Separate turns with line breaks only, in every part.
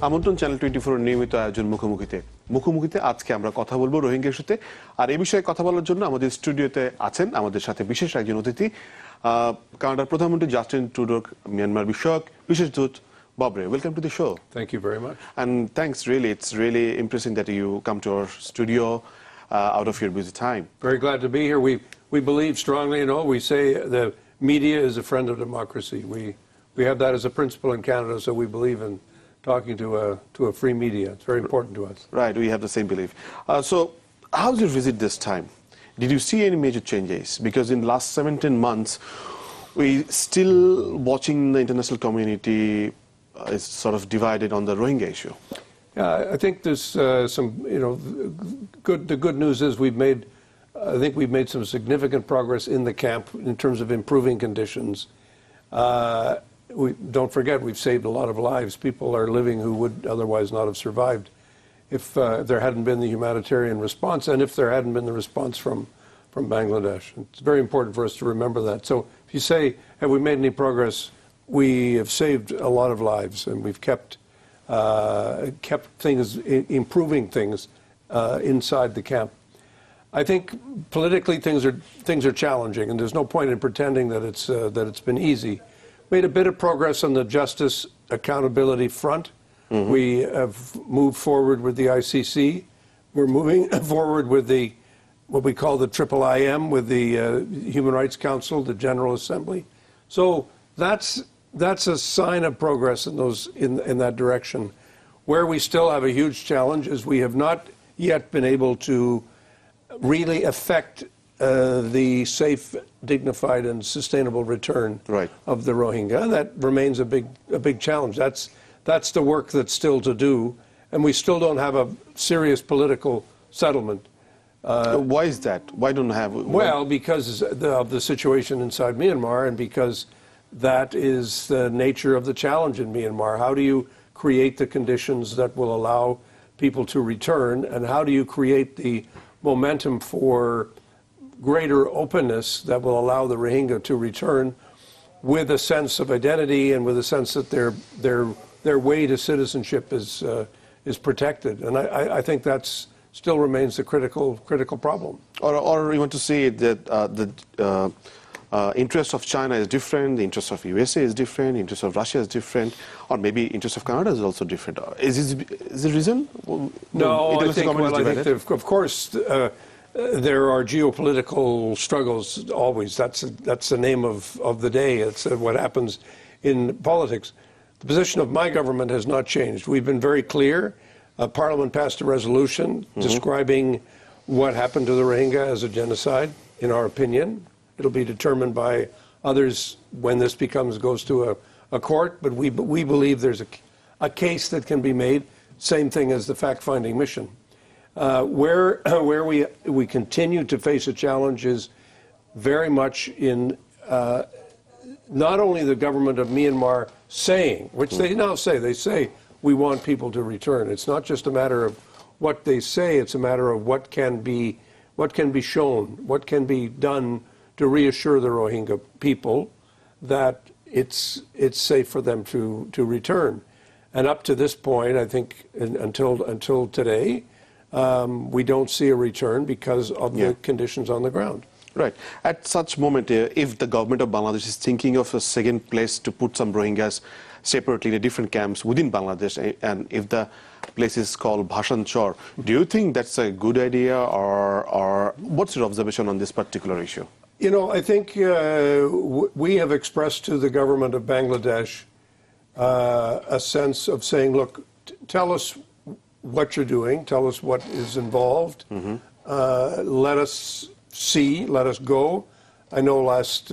আমন্ত্রণ চ্যানেল 24 এর নিয়মিত আয়োজন মুখোমুখিতে আজকে আমরা কথা বলবো রোহিঙ্গা ইস্যুতে। আর এই বিষয়ে কথা বলার জন্য আমাদের স্টুডিওতে আছেন আমাদের সাথে বিশেষ একজন অতিথি, কানাডার প্রধানমন্ত্রী জাস্টিন ট্রুডোর মিয়ানমার বিষয়ক বিশেষ দূত Bob Ray. Welcome to the show.
Thank you very much.
And thanks, really. It's really impressive that you come to our studio out of your busy time.
Very glad to be here. We believe strongly, we say the media is a friend of democracy. We have that as a principle in Canada, so we believe in talking to a free media. It's very important to us.
Right, we have the same belief. So how's your visit this time? Did you see any major changes? Because in the last 17 months, we still watching the international community is sort of divided on the Rohingya issue.
Yeah, I think there's some, the good news is I think we've made some significant progress in the camp in terms of improving conditions. Don't forget, we've saved a lot of lives. People are living who would otherwise not have survived if there hadn't been the humanitarian response and if there hadn't been the response from Bangladesh. It's very important for us to remember that. So if you say, have we made any progress? We have saved a lot of lives, and we've kept things, improving things inside the camp. I think politically things are challenging, and there's no point in pretending that it's been easy. Made a bit of progress on the justice accountability front. Mm-hmm. We have moved forward with the ICC. We're moving forward with what we call the IIIM, with the Human Rights Council, the General Assembly. So that's a sign of progress in that direction. Where we still have a huge challenge is we have not yet been able to really affect the safe, dignified, and sustainable return of the Rohingya. That remains a big challenge. That's the work that's still to do, and we still don't have a serious political settlement.
Why is that? Why don't have?
Well, because of the situation inside Myanmar, and because that is the nature of the challenge in Myanmar. How do you create the conditions that will allow people to return, and how do you create the momentum for greater openness that will allow the Rohingya to return with a sense of identity and with a sense that their way to citizenship is protected? And I think that's still remains the critical problem.
Or you want to say that the interest of China is different, the interest of USA is different, the interest of Russia is different, or maybe interest of Canada is also different. Is the reason?
No, I think of course there are geopolitical struggles always. That's the name of the day. It's what happens in politics. The position of my government has not changed. We've been very clear. Parliament passed a resolution describing what happened to the Rohingya as a genocide, in our opinion. It'll be determined by others when this goes to a court, but we believe there's a case that can be made, same thing as the fact-finding mission. Where we continue to face a challenge is very much in not only the government of Myanmar saying, which they now say, we want people to return. It's not just a matter of what they say, it's a matter of what can be shown, what can be done to reassure the Rohingya people that it's safe for them to return. And up to this point, I think until today, we don't see a return because of the conditions on the ground.
Right. At such moment, if the government of Bangladesh is thinking of a second place to put some Rohingyas separately in different camps within Bangladesh, and if the place is called Bhashan Chor, do you think that's a good idea, or what's your observation on this particular issue?
I think we have expressed to the government of Bangladesh a sense of saying, look, tell us what you're doing, tell us what is involved, let us see, let us go. I know last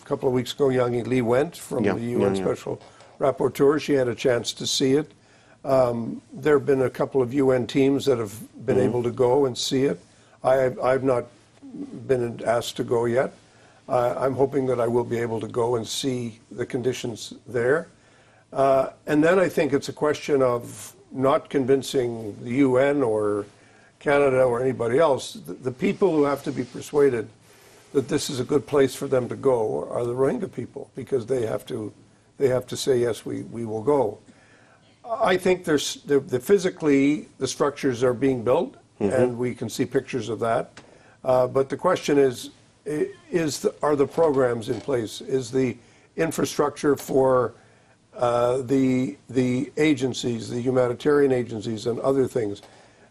couple of weeks ago, Yangi Lee went from the UN Special Rapporteur. She had a chance to see it. There have been a couple of UN teams that have been able to go and see it. I've not been asked to go yet. I'm hoping that I will be able to go and see the conditions there. And then I think it's a question of not convincing the UN or Canada or anybody else. The people who have to be persuaded that this is a good place for them to go are the Rohingya people, because they have to say, yes, we will go. I think physically the structures are being built, and we can see pictures of that. But the question is are the programs in place? Is the infrastructure for the agencies, the humanitarian agencies, and other things?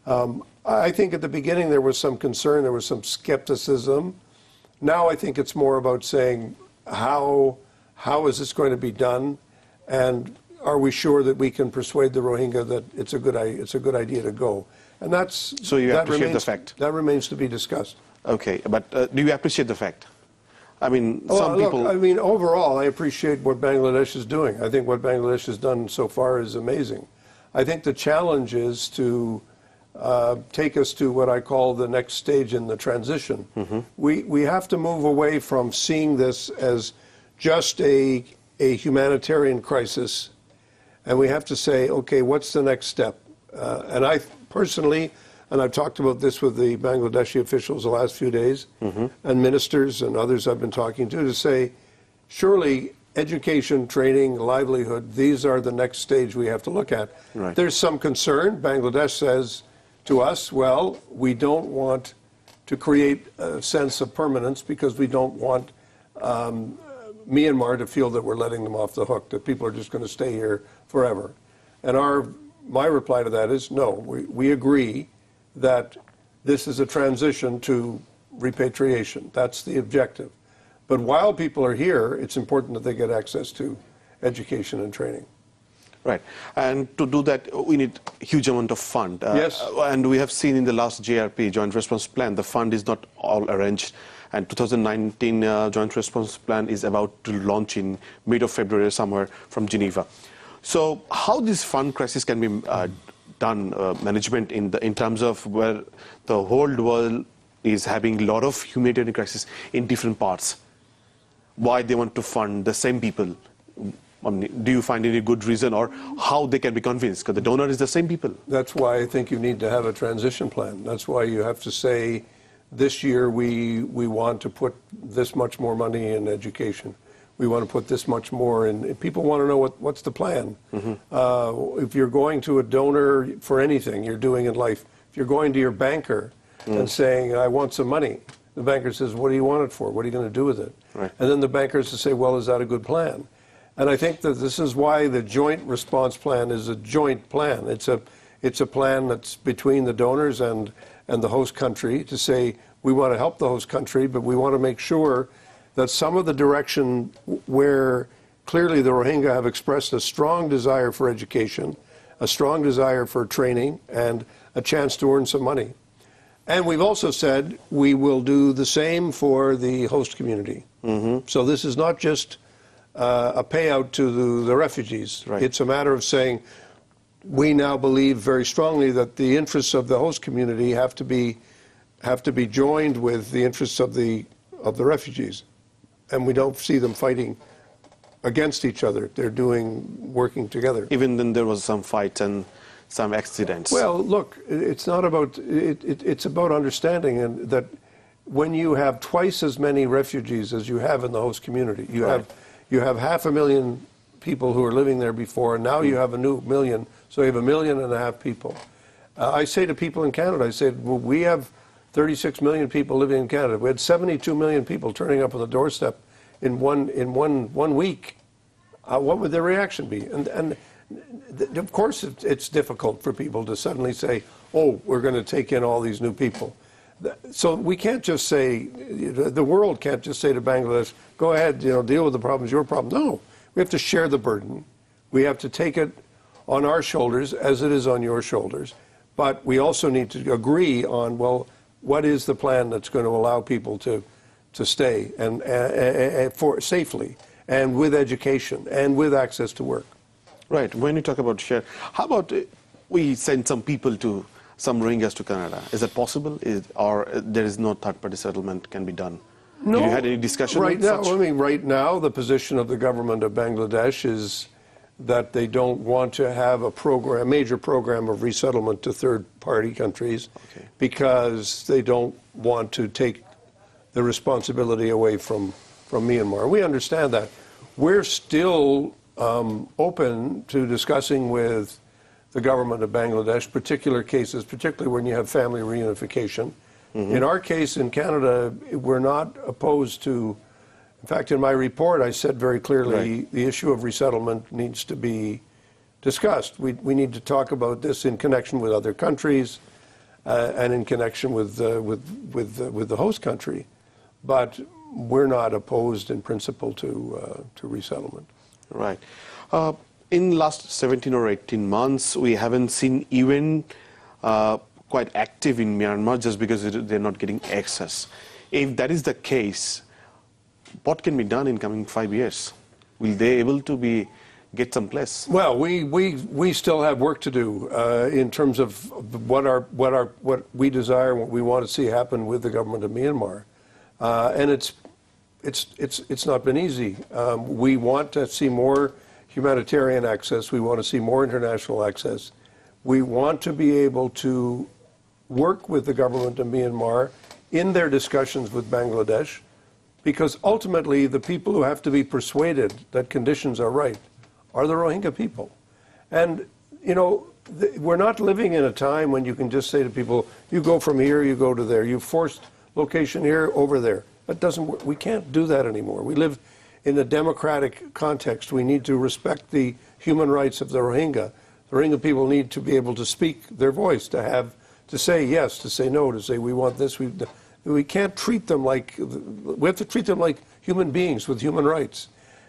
I think at the beginning there was some concern, there was some skepticism. Now I think it's more about saying how is this going to be done, and are we sure that we can persuade the Rohingya that it's a good idea to go? And that's
so you appreciate the fact
that remains to be discussed.
Okay, but do you appreciate the fact? I mean, people.
I mean, overall, I appreciate what Bangladesh is doing. I think what Bangladesh has done so far is amazing. I think the challenge is to take us to what I call the next stage in the transition. We have to move away from seeing this as just a humanitarian crisis, and we have to say, okay, what's the next step? And I personally, and I've talked about this with the Bangladeshi officials the last few days, and ministers and others I've been talking to say, surely education, training, livelihood, these are the next stage we have to look at.
Right.
There's some concern. Bangladesh says to us, well, we don't want to create a sense of permanence because we don't want Myanmar to feel that we're letting them off the hook, that people are just going to stay here forever. And my reply to that is, no, we agree that this is a transition to repatriation. That's the objective. But while people are here, it's important that they get access to education and training.
Right. And to do that, we need a huge amount of fund.
Yes.
And we have seen in the last JRP, Joint Response Plan, the fund is not all arranged. And 2019 Joint Response Plan is about to launch in mid of February somewhere from Geneva. So how this fund crisis can be done, management in terms of where the whole world is having a lot of humanitarian crisis in different parts? Why they want to fund the same people? Do you find any good reason, or how they can be convinced? Because the donor is the same people.
That's why I think you need to have a transition plan. That's why you have to say, this year we want to put this much more money in education. We want to put this much more in. People want to know what's the plan. If you're going to a donor for anything you're doing in life, if you're going to your banker and saying, I want some money, the banker says, what do you want it for? What are you going to do with it?
Right.
And then the banker has to say, well, is that a good plan? And I think that this is why the joint response plan is a joint plan. It's a plan that's between the donors and the host country to say, we want to help the host country, but we want to make sure that some of the direction where clearly the Rohingya have expressed a strong desire for education, a strong desire for training, and a chance to earn some money. And we've also said we will do the same for the host community. So this is not just a payout to the refugees.
Right.
It's a matter of saying we now believe very strongly that the interests of the host community have to be joined with the interests of the refugees. And we don't see them fighting against each other. They're working together.
Even then there was some fights and some accidents.
Well, look, it's not about, it's about understanding and that when you have twice as many refugees as you have in the host community, you have 500,000 people who are living there before, and now you have a new million, so you have 1.5 million people. I say to people in Canada, I say, well, we have 36 million people living in Canada. We had 72 million people turning up on the doorstep in one week. What would their reaction be? And of course, it's difficult for people to suddenly say, "Oh, we're going to take in all these new people." So we can't just say, the world can't just say to Bangladesh, "Go ahead, deal with the problems, your problem." No, we have to share the burden. We have to take it on our shoulders as it is on your shoulders. But we also need to agree on, well, what is the plan that's going to allow people to stay and for safely and with education and with access to work.
Right. When you talk about share, how about we send some people some Rohingyas to Canada? Is that possible? Or there is no third-party settlement can be done?
No.
Have you had any discussion
right now?
such?
I mean, right now the position of the government of Bangladesh is that they don't want to have a major program of resettlement to third-party countries, because they don't want to take the responsibility away from Myanmar. We understand that. We're still open to discussing with the government of Bangladesh, particular cases, particularly when you have family reunification. In our case in Canada, we're not opposed to, in fact, in my report, I said very clearly the issue of resettlement needs to be discussed. We need to talk about this in connection with other countries and in connection with the host country. But we're not opposed in principle to resettlement.
Right. In last 17 or 18 months, we haven't seen UN quite active in Myanmar just because they're not getting access. If that is the case, what can be done in coming 5 years? Will they able to get some place?
Well, we still have work to do in terms of what we desire, what we want to see happen with the government of Myanmar, and it's not been easy. We want to see more humanitarian access. We want to see more international access. We want to be able to work with the government of Myanmar in their discussions with Bangladesh, because ultimately the people who have to be persuaded that conditions are right are the Rohingya people. And, you know, we're not living in a time when you can just say to people, you go from here, you go to there. You forced location here, over there. That doesn't work. We can't do that anymore. We live in a democratic context. We need to respect the human rights of the Rohingya. The Rohingya people need to be able to speak their voice, to say yes, to say no, to say we want this. We can't treat them like, we have to treat them like human beings with human rights.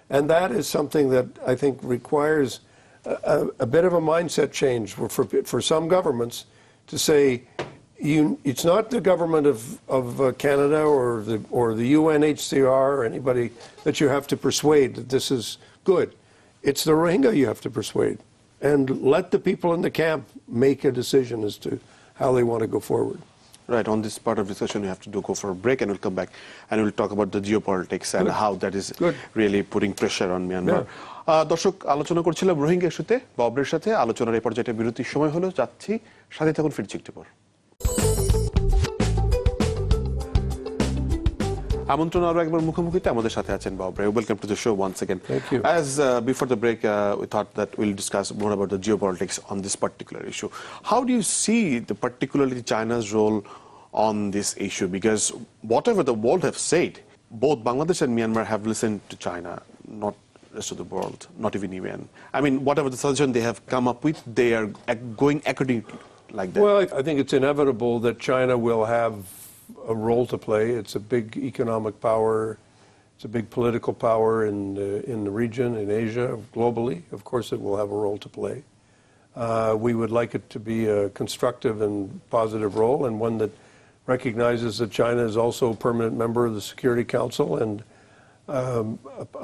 And that is something that I think requires a bit of a mindset change for some governments to say, it's not the government of Canada or the UNHCR or anybody that you have to persuade that this is good. It's the Rohingya you have to persuade. And let the people in the camp make a decision as to how they want to go forward.
Right, on this part of discussion, we have to go for a break, and we'll come back and we'll talk about the geopolitics and how that is really putting pressure on Myanmar. দর্শক, আলোচনা করছিলাম রোহিঙ্গা ইস্যুতে ববরের সাথে। আলোচনার এই পর্যায়ে বিরতির সময় হলো, যাচ্ছি, সাথে থাকুন, ফিরছি একটু পর। আমন্ত্রণ আরো একবার মুখোমুখিতে আমাদের সাথে আছেন ববরে। Welcome to the show once again. As before the break, we thought that we'll discuss more about the geopolitics on this particular issue. How do you see particularly China's role on this issue? Because whatever the world have said, both Bangladesh and Myanmar have listened to China, not the rest of the world, not even UN. I mean, whatever the suggestion they have come up with, they are going according like that.
Well, I think it's inevitable that China will have a role to play. It's a big economic power. It's a big political power in the region, in Asia, globally. Of course, it will have a role to play. We would like it to be a constructive and positive role, and one that recognizes that China is also a permanent member of the Security Council and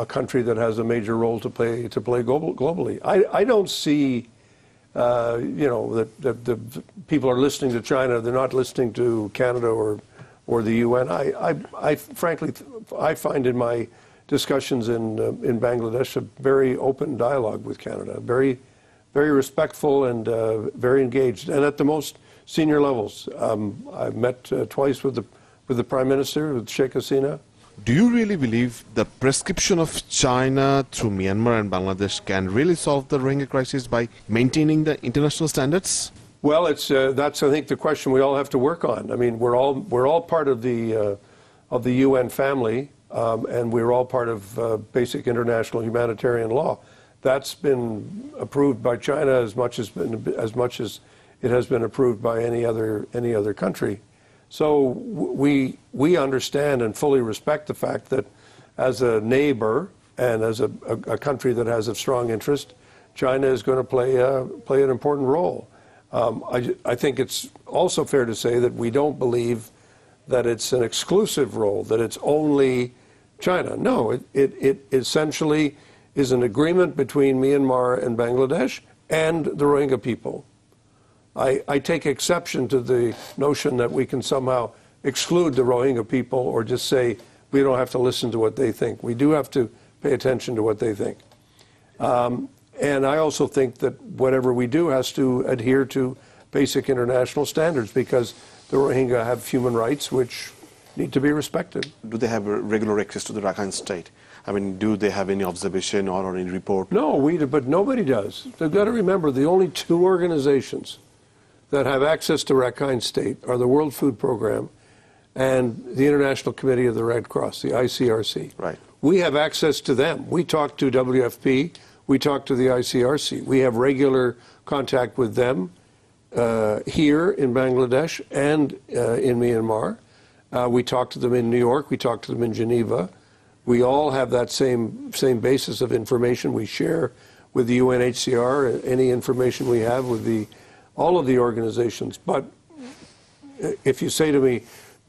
a country that has a major role to play globally. I don't see, you know, that the people are listening to China. They're not listening to Canada or the UN. I frankly, I find in my discussions in Bangladesh a very open dialogue with Canada, very respectful and very engaged, and at the most senior levels. I've met twice with the Prime Minister, with Sheikh Hasina.
Do you really believe the prescription of China through Myanmar and Bangladesh can really solve the Rohingya crisis by maintaining the international standards?
Well, that's I think the question we all have to work on. I mean, we're all part of the UN family, and we're all part of basic international humanitarian law. That's been approved by China as much as it has been approved by any other country. So we understand and fully respect the fact that as a neighbor and as a country that has a strong interest, China is going to play an important role. I think it's also fair to say that we don't believe that it's an exclusive role, that it's only China. No, it essentially is an agreement between Myanmar and Bangladesh and the Rohingya people. I take exception to the notion that we can somehow exclude the Rohingya people or just say we don't have to listen to what they think. We do have to pay attention to what they think. And I also think that whatever we do has to adhere to basic international standards, because the Rohingya have human rights which need to be respected.
Do they have regular access to the Rakhine State? I mean, do they have any observation or any report?
No, but nobody does. They've got to remember the only two organizations that have access to Rakhine State are the World Food Program and the International Committee of the Red Cross, the ICRC.
Right.
We have access to them. We talk to WFP. We talk to the ICRC. We have regular contact with them here in Bangladesh and in Myanmar. We talk to them in New York. We talk to them in Geneva. We all have that same basis of information. We share with the UNHCR any information we have with all of the organizations. But if you say to me,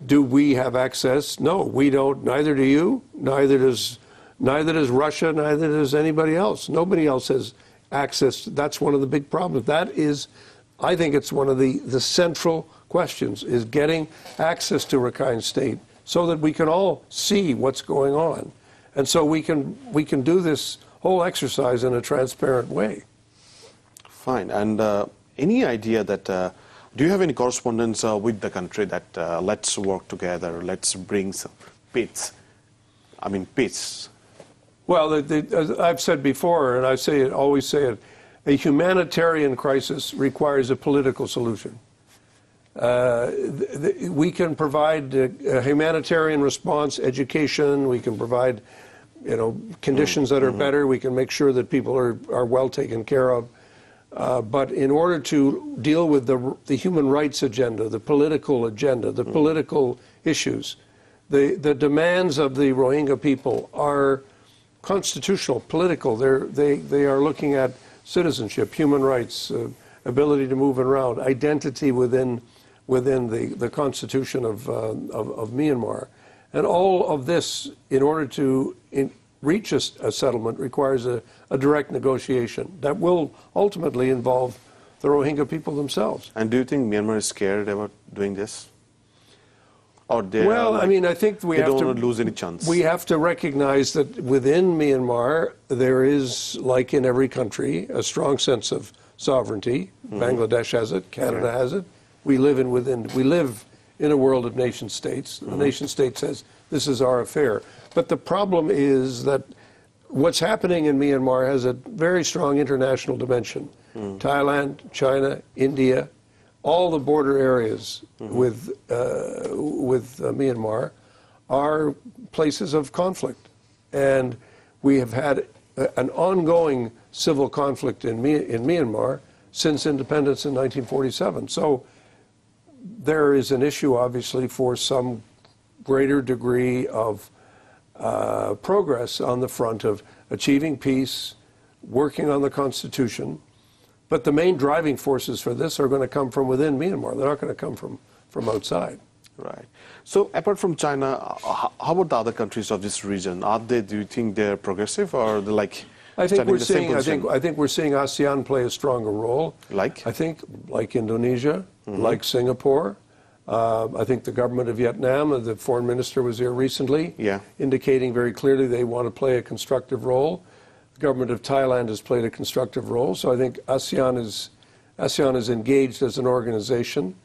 do we have access? No, we don't. Neither do you. Neither does Russia. Neither does anybody else. Nobody else has access. That's one of the big problems. That is, I think it's one of the central questions, is getting access to Rakhine State so that we can all see what's going on. And so we can do this whole exercise in a transparent way.
Fine. And any idea that, do you have any correspondence with the country that let's work together, let's bring some peace? I mean, peace.
Well, as I've said before, and I always say it, a humanitarian crisis requires a political solution. We can provide a humanitarian response, education. We can provide, conditions that are better. We can make sure that people are well taken care of. But in order to deal with the human rights agenda, the political agenda, the political issues, the demands of the Rohingya people are constitutional, political. They are looking at citizenship, human rights, ability to move around, identity within the constitution of Myanmar. And all of this, in order to reach a settlement, requires a direct negotiation that will ultimately involve the Rohingya people themselves.
And do you think Myanmar is scared about doing this? Or
I think we have to
don't want to lose any chance.
We have to recognize that within Myanmar, there is, like in every country, a strong sense of sovereignty. Bangladesh has it, Canada has it. We live in a world of nation states. The nation state says, this is our affair. But the problem is that what's happening in Myanmar has a very strong international dimension. Thailand, China, India, all the border areas with Myanmar are places of conflict. And we have had an ongoing civil conflict in Myanmar since independence in 1947. So there is an issue, obviously, for some greater degree of progress on the front of achieving peace, working on the Constitution. But the main driving forces for this are going to come from within Myanmar. They're not going to come from outside.
Right. So apart from China, how about the other countries of this region? Do you think they're progressive, or they're like
I think we're
standing the same
seeing. I think we're seeing ASEAN play a stronger role.
Like?
I think like Indonesia, like Singapore. I think the government of Vietnam, the foreign minister was here recently, indicating very clearly they want to play a constructive role. The government of Thailand has played a constructive role. So I think ASEAN is engaged as an organization.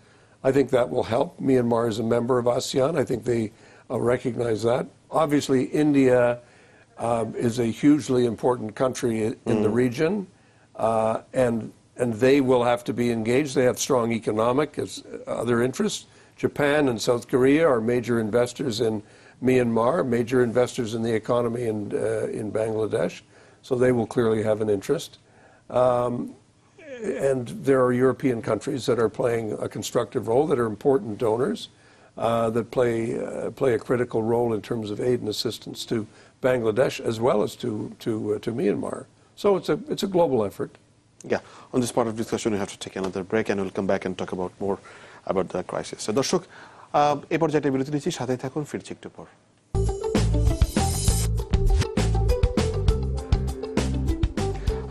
I think that will help. Myanmar is a member of ASEAN. I think they recognize that. Obviously, India is a hugely important country in the region, and they will have to be engaged. They have strong economic other interests. Japan and South Korea are major investors in Myanmar, major investors in the economy in Bangladesh. So they will clearly have an interest. And there are European countries that are playing a constructive role, that are important donors, that play a critical role in terms of aid and assistance to Bangladesh as well as to Myanmar. So it's a global effort.
Yeah, on this part of discussion, we have to take another break, and we'll come back and talk about more about the crisis. So, দর্শক, এই পর্যায়ে একটা বিরতি নিচ্ছি, সাথেই থাকুন, ফিরছি একটু পর।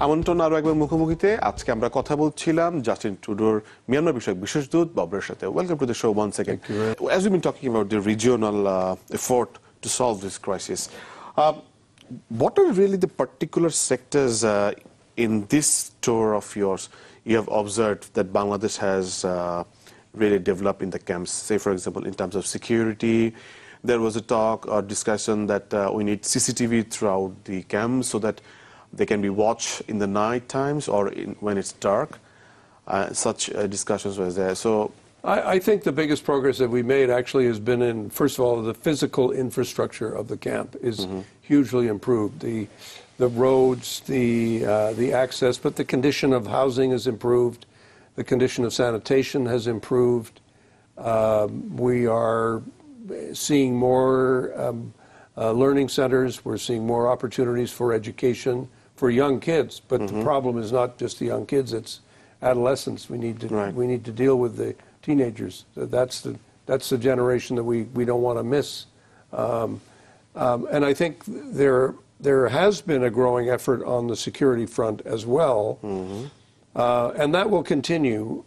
আমন্ত্রণ আরো একবার মুখোমুখিতে। আজকে আমরা কথা বলছিলাম জাস্টিন ট্রুডোর মিয়ানমার বিষয়ক বিশেষ দূত ববরের সাথে। Welcome to the show once again. As we've been talking about the regional effort to solve this crisis, what are really the particular sectors in this tour of yours you have observed that Bangladesh has really developed in the camps? Say, for example, in terms of security, there was a talk or discussion that we need CCTV throughout the camps so that they can be watched in the night times or when it's dark. Such discussions was there. So
I think the biggest progress that we made actually has been in, first of all, the physical infrastructure of the camp is hugely improved. The roads, the access, but the condition of housing has improved. The condition of sanitation has improved. We are seeing more learning centers. We're seeing more opportunities for education for young kids. But the problem is not just the young kids; it's adolescents. We need to deal with the teenagers. That's the generation that we don't want to miss. And I think there has been a growing effort on the security front as well, and that will continue.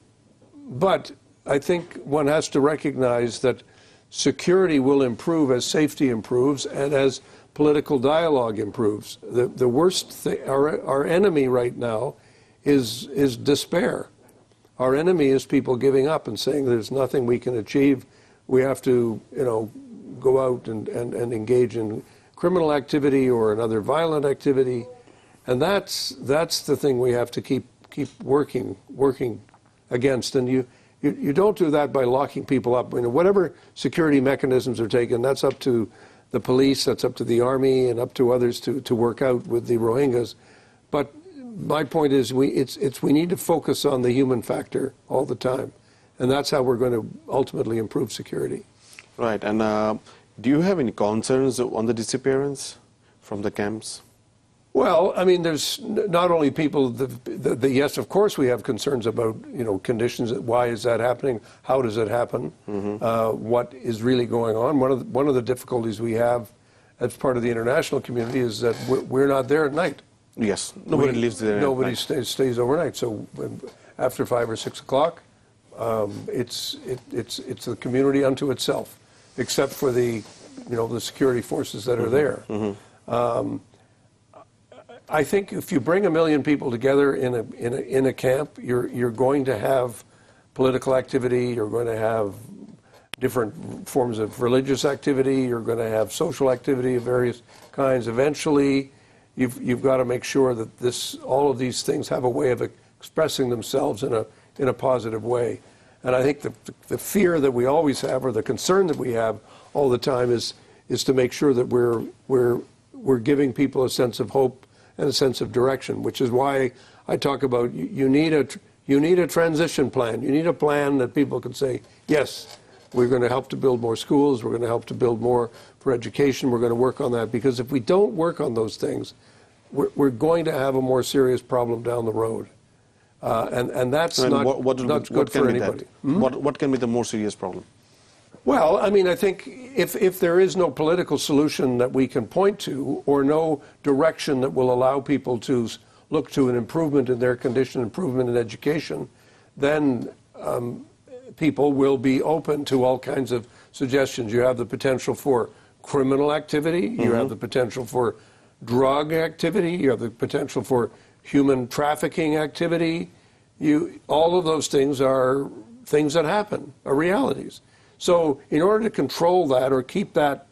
But I think one has to recognize that security will improve as safety improves and as political dialogue improves. The worst thing, our enemy right now is despair. Our enemy is people giving up and saying there's nothing we can achieve. We have to, go out and engage in criminal activity or another violent activity, and that's the thing we have to keep working against. And you don't do that by locking people up. Whatever security mechanisms are taken, that's up to the police, that's up to the army, and up to others to work out with the Rohingyas. But my point is, we need to focus on the human factor all the time, and that's how we're going to ultimately improve security.
Right. And do you have any concerns on the disappearance from the camps?
Well, I mean, there's not only people. Yes, of course, we have concerns about conditions. Why is that happening? How does it happen? What is really going on? One of the difficulties we have as part of the international community is that we're not there at night.
Yes, nobody lives there.
Nobody stays overnight. So after 5 or 6 o'clock, it's the community unto itself, except for the security forces that are there. I think if you bring 1 million people together in a camp, you're going to have political activity. You're going to have different forms of religious activity. You're going to have social activity of various kinds. Eventually, you've got to make sure that all of these things have a way of expressing themselves in a positive way. And I think the fear that we always have, or the concern that we have all the time, is to make sure that we're giving people a sense of hope and a sense of direction, which is why I talk about you need a transition plan. You need a plan that people can say, yes, we're going to help to build more schools, we're going to help to build more for education, we're going to work on that. Because if we don't work on those things, we're going to have a more serious problem down the road. And that's not good for anybody.
What can be the more serious problem?
Well, I mean, I think if there is no political solution that we can point to, or no direction that will allow people to look to an improvement in their condition, improvement in education, then people will be open to all kinds of suggestions. You have the potential for criminal activity, you have the potential for drug activity, you have the potential for human trafficking activity. All of those things are things that happen, are realities. So in order to control that or keep that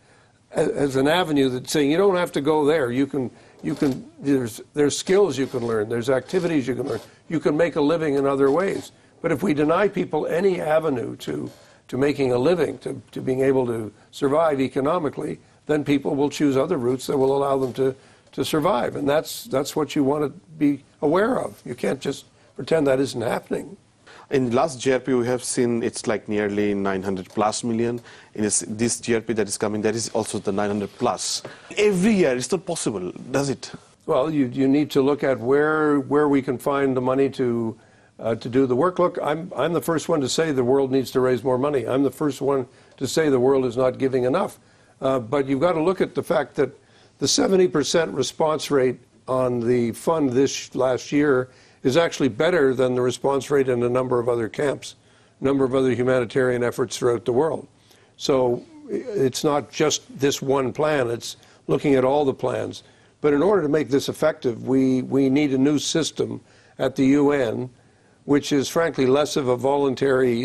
as an avenue that's saying you don't have to go there, there's skills you can learn, there's activities you can learn, you can make a living in other ways. But if we deny people any avenue to making a living, to being able to survive economically, then people will choose other routes that will allow them to survive. And that's what you want to be aware of. You can't just pretend that isn't happening.
In last GRP, we have seen it's like nearly 900+ million. In this GRP that is coming, that is also the 900+. Every year, it's not possible, does it?
Well, you need to look at where we can find the money to do the work. Look, I'm the first one to say the world needs to raise more money. I'm the first one to say the world is not giving enough. But you've got to look at the fact that the 70% response rate on the fund this last year is actually better than the response rate in a number of other camps, a number of other humanitarian efforts throughout the world. So it's not just this one plan, it's looking at all the plans. But in order to make this effective, we need a new system at the UN, which is frankly less of a voluntary,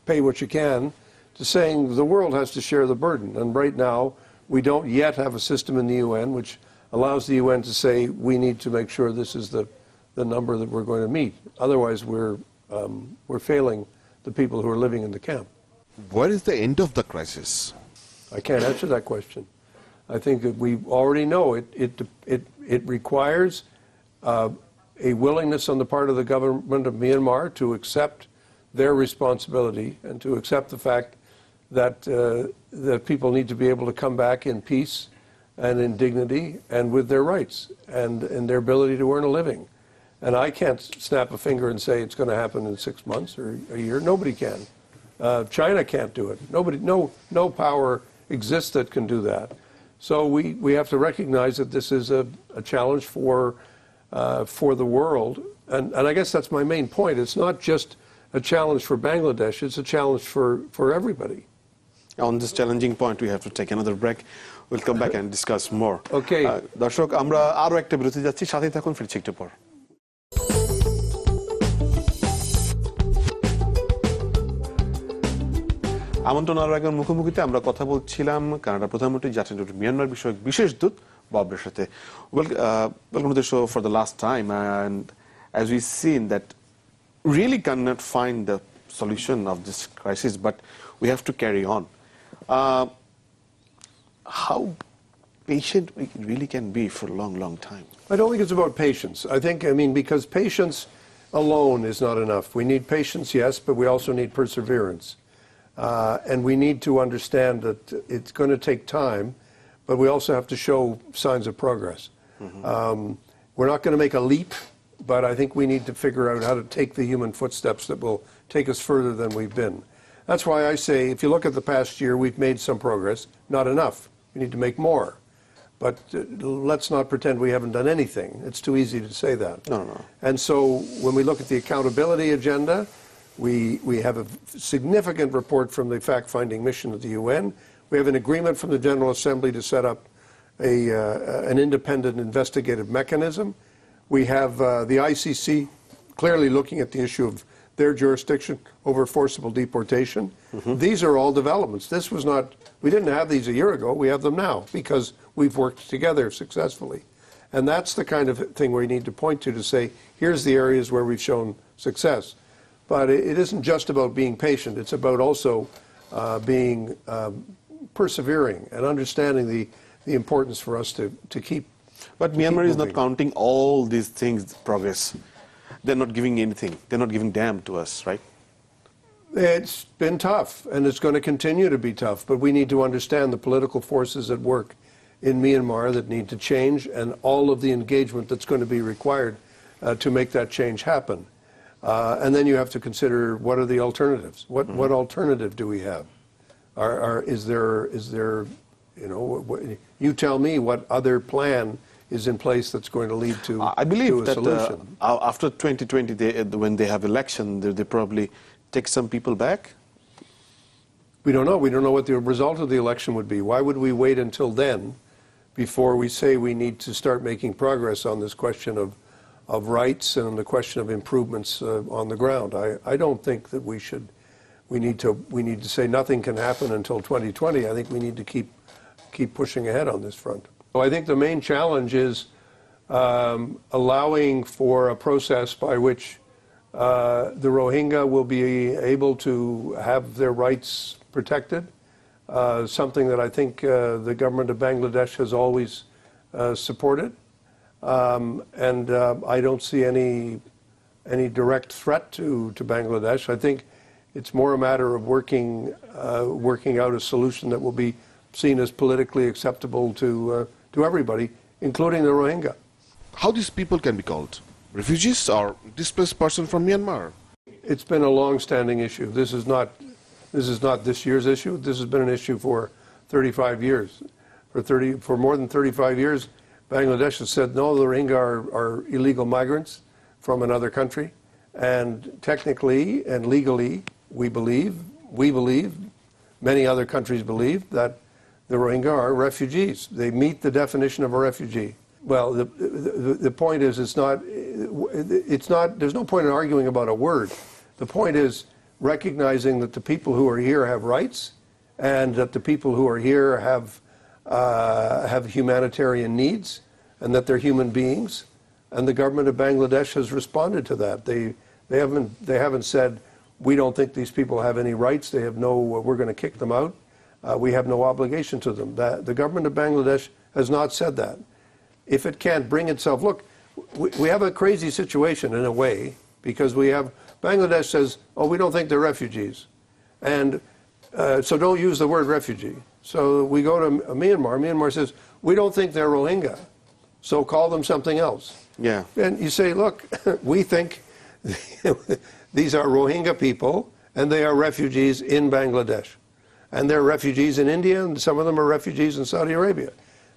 pay what you can, to saying the world has to share the burden. And right now, we don't yet have a system in the UN which allows the UN to say we need to make sure this is the number that we're going to meet. Otherwise, we're failing the people who are living in the camp.
Where is the end of the crisis?
I can't answer that question. I think that we already know it requires a willingness on the part of the government of Myanmar to accept their responsibility and to accept the fact that that people need to be able to come back in peace and in dignity and with their rights and their ability to earn a living. And I can't snap a finger and say it's going to happen in 6 months or a year. Nobody can. China can't do it. No power exists that can do that. So we have to recognize that this is a challenge for the world. And I guess that's my main point. It's not just a challenge for Bangladesh. It's a challenge for everybody.
On this challenging point, we have to take another break. We'll come back and discuss more.
Okay.
দর্শক আমরা আরো একটা বিরতি যাচ্ছি, সাথে থাকুন, ফিরছি একটু পর। আমন্ত্রণ আরো একজন মুখোমুখিতে আমরা কথা বলছিলাম কানাডার প্রধানমন্ত্রী জাতির মিয়ানমার বিষয়ক বিশেষ দূত ববের সাথে। Welcome to the show for the last time, and as we've seen that really cannot find the solution of this crisis, but we have to carry on. How patient we really can be for a long time?
I don't think it's about patience. I mean, because patience alone is not enough. We need patience, yes, but we also need perseverance. And we need to understand that it's going to take time, but we also have to show signs of progress. We're not going to make a leap, but I think we need to figure out how to take the human footsteps that will take us further than we've been. That's why I say, if you look at the past year, we've made some progress, not enough. We need to make more. But let's not pretend we haven't done anything. It's too easy to say that.
No.
And so when we look at the accountability agenda, we have a significant report from the fact-finding mission of the UN. We have an agreement from the General Assembly to set up an independent investigative mechanism. We have the ICC clearly looking at the issue of their jurisdiction over forcible deportation. These are all developments. This was not, we didn't have these a year ago. We have them now because we've worked together successfully. And that's the kind of thing we need to point to say, here's the areas where we've shown success. But it isn't just about being patient. It's about also being persevering and understanding the importance for us to keep.
But Myanmar is not counting all these things, progress. They're not giving anything. They're not giving damn to us, right?
It's been tough, and it's going to continue to be tough. But we need to understand the political forces at work in Myanmar that need to change and all of the engagement that's going to be required to make that change happen. And then you have to consider what are the alternatives. What alternative do we have? Is there you tell me what other plan is in place that's going to lead to
I believe
a
that
solution.
After 2020, when they have election, they probably take some people back.
We don't know. We don't know what the result of the election would be. Why would we wait until then before we say we need to start making progress on this question of rights and the question of improvements on the ground? I don't think that we need to say nothing can happen until 2020. I think we need to keep pushing ahead on this front. So I think the main challenge is allowing for a process by which the Rohingya will be able to have their rights protected, something that I think the government of Bangladesh has always supported. And I don't see any direct threat to Bangladesh. I think it's more a matter of working out a solution that will be seen as politically acceptable to everybody, including the Rohingya.
How these people can be called? Refugees or displaced person from Myanmar?
It's been a long-standing issue. This is not this year's issue. This has been an issue for 35 years. For more than 35 years, Bangladesh has said, no, the Rohingya are illegal migrants from another country. And technically and legally, we believe, many other countries believe that the Rohingya are refugees. They meet the definition of a refugee. Well, the point is, there's no point in arguing about a word. The point is, recognizing that the people who are here have rights, and that the people who are here have humanitarian needs, and that they're human beings. And the government of Bangladesh has responded to that. They haven't said, we don't think these people have any rights. They have no, we're going to kick them out. We have no obligation to them. The government of Bangladesh has not said that. If it can't bring itself, look, we have a crazy situation in a way, because we have, Bangladesh says, oh, we don't think they're refugees. And so don't use the word refugee. So we go to Myanmar. Myanmar says, we don't think they're Rohingya. So call them something else.
Yeah.
And you say, look, we think these are Rohingya people, and they are refugees in Bangladesh. And they're refugees in India, and some of them are refugees in Saudi Arabia.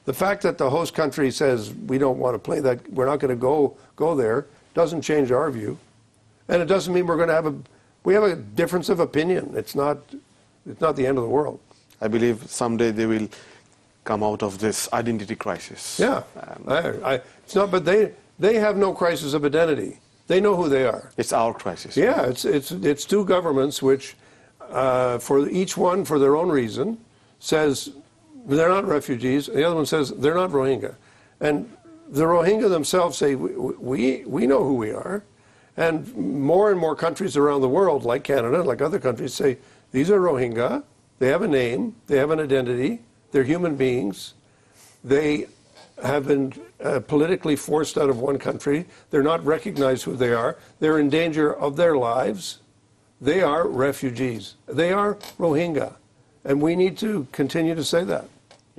The fact that the host country says we don't want to play that, we're not going to go there, doesn't change our view. And it doesn't mean we're going to we have a difference of opinion. It's not the end of the world.
I believe someday they will come out of this identity crisis.
Yeah, it's not. But they have no crisis of identity. They know who they are.
It's our crisis.
Yeah, it's two governments which, for each one for their own reason, says they're not refugees. The other one says they're not Rohingya, and the Rohingya themselves say we know who we are, and more countries around the world, like Canada, like other countries, say these are Rohingya. They have a name. They have an identity. They're human beings. They have been politically forced out of one country. They're not recognized who they are. They're in danger of their lives. They are refugees. They are Rohingya. And we need to continue to say that.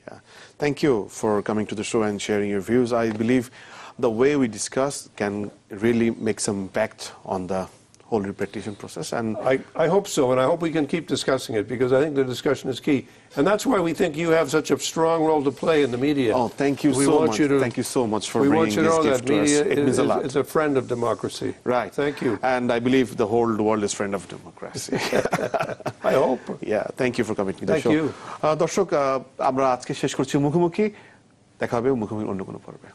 Yeah. Thank you for coming to the show and sharing your views. I believe the way we discuss can really make some impact on the whole repatriation process. And
I hope so, and I hope we can keep discussing it, because I think the discussion is key. And that's why we think you have such a strong role to play in the media.
Oh, thank you so much. Thank you so much for bringing this gift to us. It means a lot.
It's a friend of democracy.
Right.
Thank you.
And I believe the whole world is friend of democracy.
I hope.
Yeah, thank you for coming to the show.
Thank you.
দর্শক, আমরা আজকে শেষ করছি মুখোমুখি। দেখা হবে মুখোমুখি অন্য কোনো পর্বে।